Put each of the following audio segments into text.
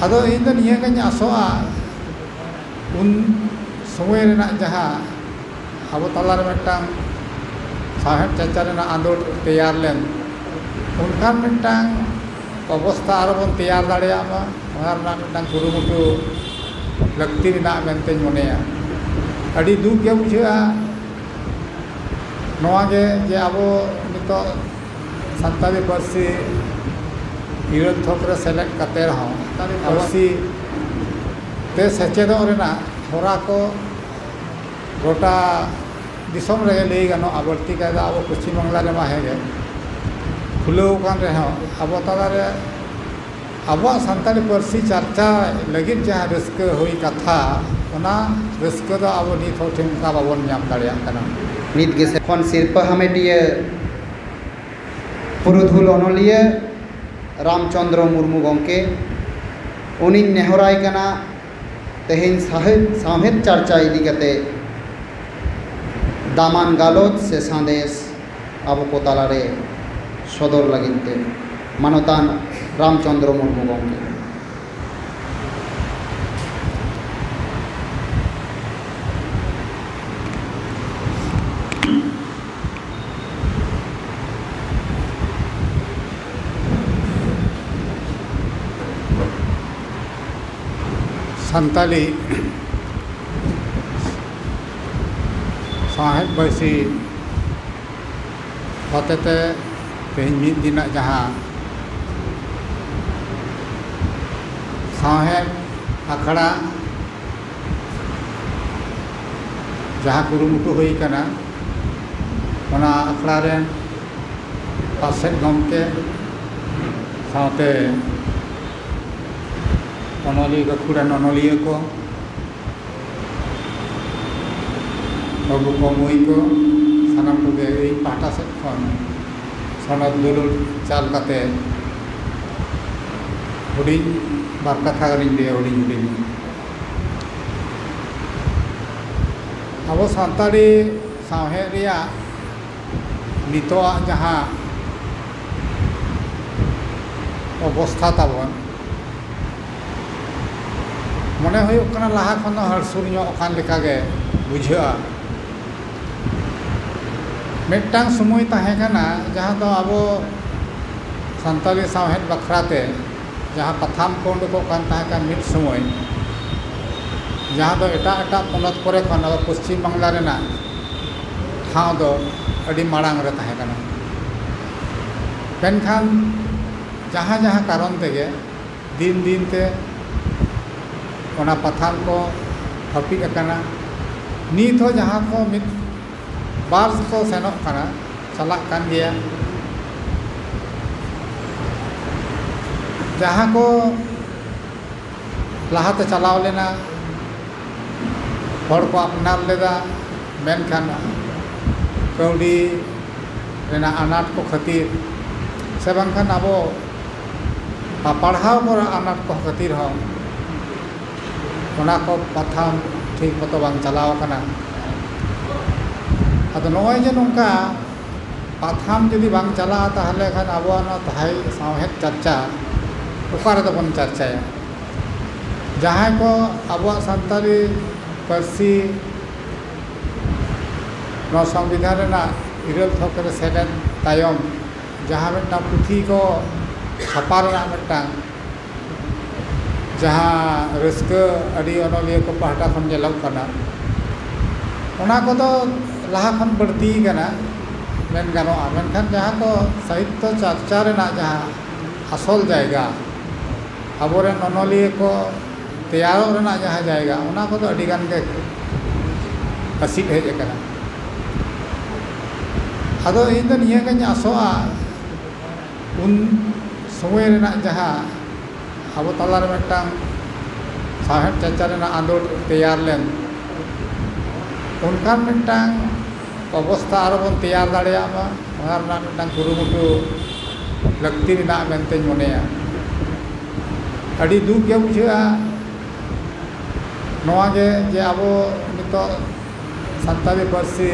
अदो इन दो निया गኝ आसोआ उन समय रेना जहां अब तलार मिट्टांग साहेब चर्चा रेना आंदोलन तैयार लेन उनका मिट्टांग अवस्था आरोबन तैयार दाड़ेयामा ओना रेना मिट्टांग कुरुमुटु लक्ति रेना मेनते मनेया अड़ी दुख के बुझा नोआ गे जे आबो नितो सान्ताली पार्सी इरल थोकरे सेलेक्ट कते रहो पार्सी ते सेचेदो रेना होरा को गोटा दिसम रे लई गानो आबर्ती कायदा अब पश्चिम बांग्ला रे मा हेगे खुलेव कान रे हो अब तालारे अब सान्ताली पार्सी चर्चा लगिन जहां रस्क होई कथा ओना रस्क दो अब नित हो ठेमका बाबन नाम दाड़िया कना नित गे से खन सिरपा हामेटिया पुरुधुल अनलिया रामचंद्र मुर्मू गंके उनी नेहराय कना तेहेन साहेब चर्चा इदी कते दामान गालोच से संदेश अब को तालारे सदर लगिनते मानतान रामचंद्र मुर्मू गंके सान्ताली साहेब बैसी हतेते तेहन मिद दिन जहां साहेब आखड़ा जहां कुरुमुटु हुई कना ओना आखड़ा रे पासेद गमके साथे अनलिया गखुरान अनलिया को बाबू कमुई को सानाम को पाटा से सनद दुलुल चाल काते हुडिंग बार कथा गलिन दे हुडिंग हुडिंग अब सान्ताली साहे रिया नितोआ जहां अवस्था ताबन मने हुयुग कना लाहा खन हरसुर ᱧᱚᱜ लेका गे बुझा मिट्टांग समय ताहे कना जहां दो अब सान्ताली साहेब बखराते जहां पथाम को उडुको कान ताहे का मिट समय जहां दो एटा एटा पनत करे खन अब पश्चिम बांग्ला रेना ठाव दो अडी माड़ांग रे ताहे कना पेनखान जहां जहां कारण तेगे दिन दिन ते ओना पथान को हपिक अकना नित हो जहां को मित बार को सेनोक कना चलाक कान गया जहां को लाहाते चलाव लेना हर को अपनार लेदा मेनखान कौड़ी रेना अनाट को खातिर से बांखान अब पढ़ाव को अनाट को खातिर हो ओना को पथाम ठीक मतो बांग चलाव कना अदो नोय जे नोंका पथाम जदि बांग चला ताहले खान आबो ना थाई साहेब चर्चा ओकारे दो बन चर्चाया जहां को आबो सान्ताली पार्सी नो संविधान रेना इरल थोकरे सेलेद तायम जहां मेटा पुथी को छापा रेना मेटा जहां रस्क अड़ी अनलिया को पहाटा खन जेलक कना ओना को तो लाहा खन बढ़ती कना मेन गानोआ मेनखान जहां को साहित्य चर्चा रेना जहां असल जायगा अबोरेन अनलिया को तैयार रेना जहां जायगा ओना को तो अड़ी गान के असिट हेज कना अदो इन दो निया गኝ आसोआ उन समय रेना जहां अब तलार मिट्टांग साहेब चर्चा रेना आंदोलन तैयार लेन उनका मिट्टांग अवस्था आरोबन तैयार दाड़ेयामा ओना रेना मिट्टांग कुरुमुटु लक्ति रेना मेनते मनेया अड़ी दुख के बुझा नोआ गे जे अब नितो सान्ताली पार्सी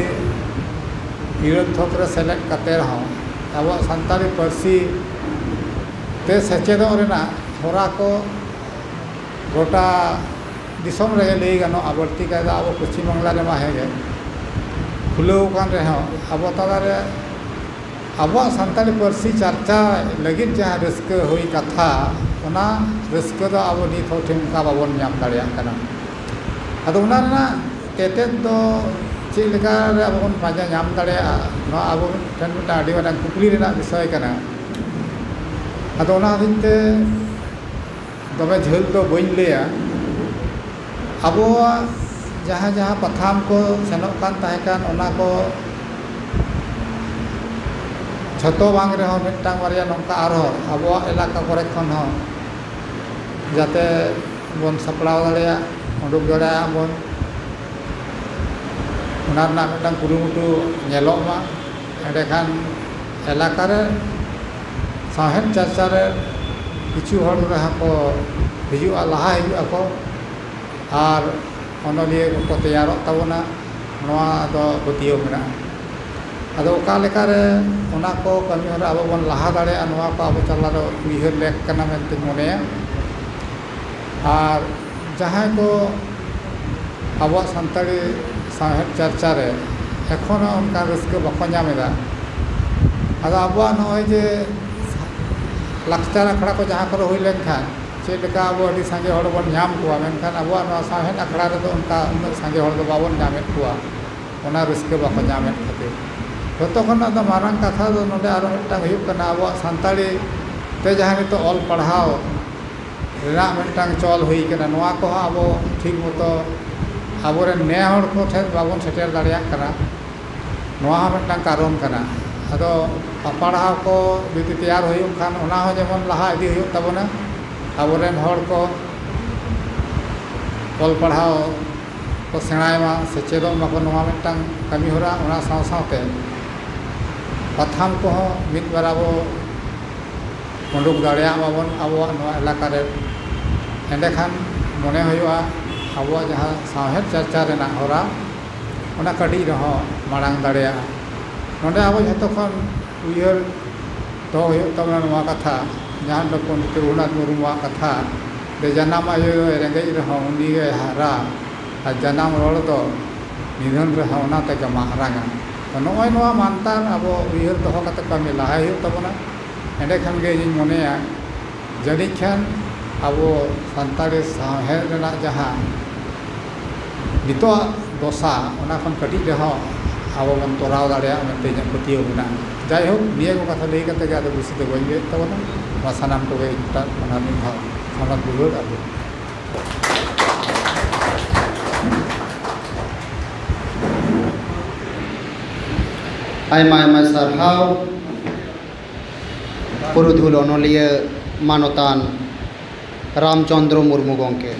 इरल थोकरे सेलेक्ट कते रहो अब सान्ताली पार्सी ते सेचेदो रेना होरा को गोटा दिसम रे लई गानोआ बढ़ती का अब पश्चिम बांगला रे मा हेगे खुलाव कान रे हो अब तालारे अब सानताली पार्सी चर्चा लगित जहाँ रस्क हुई कथा ओना रस्क दो अब नित हो ठेम का बाबन नाम दाड़िया कना अदो ओना ना तेतेद दो चेक लेका रे अब बन पाजा नाम दाड़िया ना अब ठन मिटा आडी वाला कुकली रेना विषय कना अदो ओना दिनते दमे झेल दो बइन लेया अब जहाँ जहाँ पथाम को सेनोक कान ताहे कान ओना को छतो बांग रे हो मिटांग बारिया नोंका आरो अब इलाका करे खन हो जाते बन सपड़ाव दाड़िया उडुक दाड़िया बन ओना रना मिटांग कुरुमुटु नेलोग मा एंडेखान इलाका रे साहेब चर्चा रे किछु हर रहा को हिजुआ लहा हिजुआ को और अनलिया को तैयारोग ताबोना नोआ दो बतियो मेना अदो ओका लेका रे ओना को कमी हरा अब बन लहा दाड़िया नोआ को अब चला दो उइहर लेक कना मेनते मनेया और जहाँ को अब सानताड़ी साहेब चर्चा रे एखोन उनका रस्क बाको नामेदा अदो अब नय जे लाक्चर आखड़ा को जहाँ को हुई लेनखान चेक लेका अब अड़ी सांगे हड़ बन नाम कुआ मेनखान अब साहेब आखड़ा रे उनका उन्ना सांगे हड़ दो बाबन नामेद कुआ ओना रस्क बाको नामेद खातिर जो खन मारंग कथा दो नोडे आरो मिटांग हुयुग कना अब सानताड़ी ते जहाँ नितो ऑल पढ़ाव रेना मिटांग चल हुई कना नोआ को अब ठीक मतो आबोरे ने हड़ को ठेन बाबन सेटेर दाड़िया कना नोआ मिटांग कारण कना अदो पढ़ाव को जुदी तैयार हुयुग खान ओना हो जेमन लहा इदी हुयुग ताबोना आबोरेन हड़ को ऑल पढ़ाव को सेणायमा सेचेदोग माको नोआ मिटांग कमी होरा ओना साव सावते पथाम को मिद बार अब उडुक दाड़िया बाबन अब इलाका रे एंडेखान मने हुआ अब जहाँ साहेब चर्चा रेना होरा ओना कड़ी रहो माड़ांग दाड़िया नोडे अब जतो खन उइहर तो हुयुग ताबोना नोआ कथा जहाँ दो पंडित रघुनाथ मुर्मुआ कथा दे जनाम आयो रेंगेज रहो उनी गे हारा और जनाम रोड़ दो निधन रहो ओना तेगे माहरांगा तो नॉय नोआ मानतान अब उइहर दो कते कमी लहा हुयुग ताबोना एंडेखान गे इᱧ मनेया जड़ी खान अब सानताड़ी साहेब रेना जहाँ नितो दशा ओना खन कटी रहो अब बन तोराव दाड़िया मेनते इᱧ पतियो मेना जायहोक निया को कथा लई कते गे आदो बेसी दो बइन ले ताबोना वा सानाम को गे इटा ओना मिद धाव सामना बुझोर आदो आयमा आयमा सारहाव पुरुधुल अनलिया मानतान रामचंद्र मुर्मू गंके।